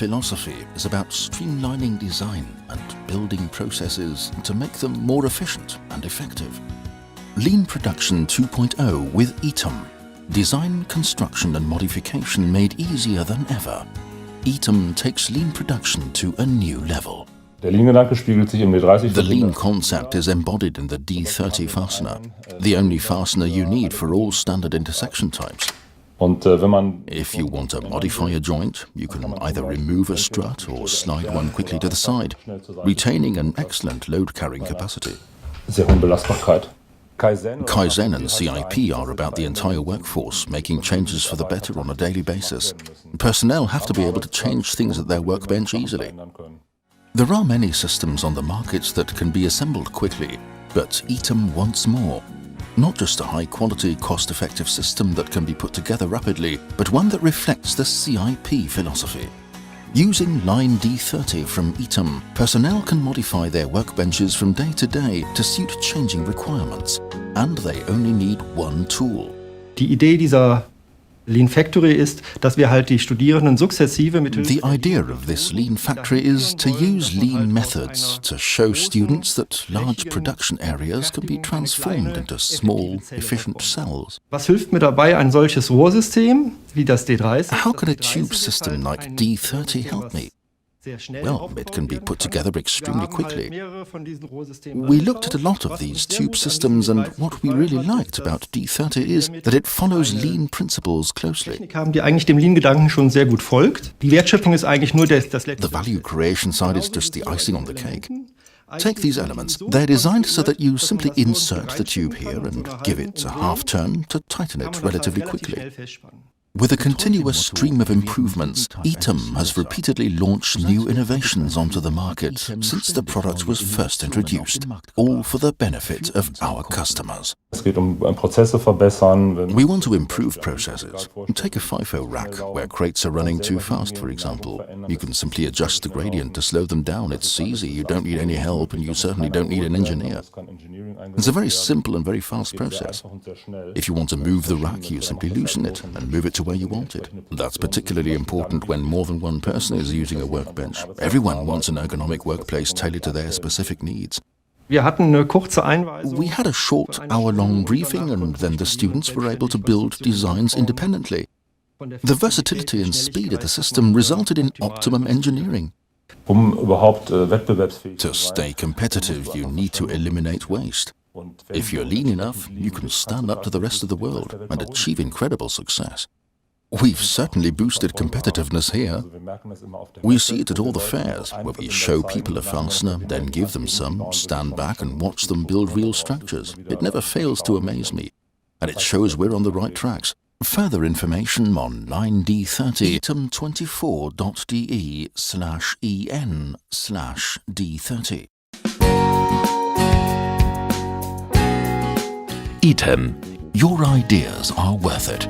philosophy is about streamlining design and building processes to make them more efficient and effective. Lean Production 2.0 with ETAM. Design, construction and modification made easier than ever. ETAM takes lean production to a new level. Der Lean-Gedanke spiegelt sich im D30. The lean concept is embodied in the D30 fastener, the only fastener you need for all standard intersection types. Und If you want to modify a joint, you can either remove a strut or slide one quickly to the side, retaining an excellent load-carrying capacity. sehr hohe Belastbarkeit. Kaizen and CIP are about the entire workforce, making changes for the better on a daily basis. Personnel have to be able to change things at their workbench easily. There are many systems on the market that can be assembled quickly, but ETAM wants more. Not just a high-quality, cost-effective system that can be put together rapidly, but one that reflects the CIP philosophy. Using line D30 from ETAM, personnel can modify their workbenches from day to day to suit changing requirements, and they only need one tool. Die Idee dieser Lean Factory ist, dass wir halt die Studierenden sukzessive mit The idea of this Lean Factory is to use lean methods to show students that large production areas can be transformed into small, efficient cells. Was hilft mir dabei ein solches Rohrsystem wie das D30? How can a tube system like D30 help me? Well, it can be put together extremely quickly. We looked at a lot of these tube systems, and what we really liked about D30 is that it follows lean principles closely. Haben, die eigentlich dem Lean-Gedanken schon sehr gut folgt. Die Wertschöpfung ist eigentlich nur das letzte. The value creation side is just the icing on the cake. Take these elements. They're designed so that you simply insert the tube here and give it a half turn to tighten it relatively quickly. With a continuous stream of improvements, ETAM has repeatedly launched new innovations onto the market since the product was first introduced, all for the benefit of our customers. Es geht Prozesse verbessern. We want to improve processes. Take a FIFO rack where crates are running too fast, for example. You can simply adjust the gradient to slow them down. It's easy, you don't need any help, and you certainly don't need an engineer. It's a very simple and very fast process. If you want to move the rack, you simply loosen it and move it to where you want it. That's particularly important when more than one person is using a workbench. Everyone wants an ergonomic workplace tailored to their specific needs. Wir hatten eine kurze Einweisung. We had a short, hour-long briefing, and then the students were able to build designs independently. The versatility and speed of the system resulted in optimum engineering. Überhaupt wettbewerbsfähig To stay competitive, you need to eliminate waste. If you're lean enough, you can stand up to the rest of the world and achieve incredible success. We've certainly boosted competitiveness here. We see it at all the fairs, where we show people a fastener, then give them some, stand back and watch them build real structures. It never fails to amaze me, and it shows we're on the right tracks. Further information on line D30, etam24.de/en/D30. ETAM. Your ideas are worth it.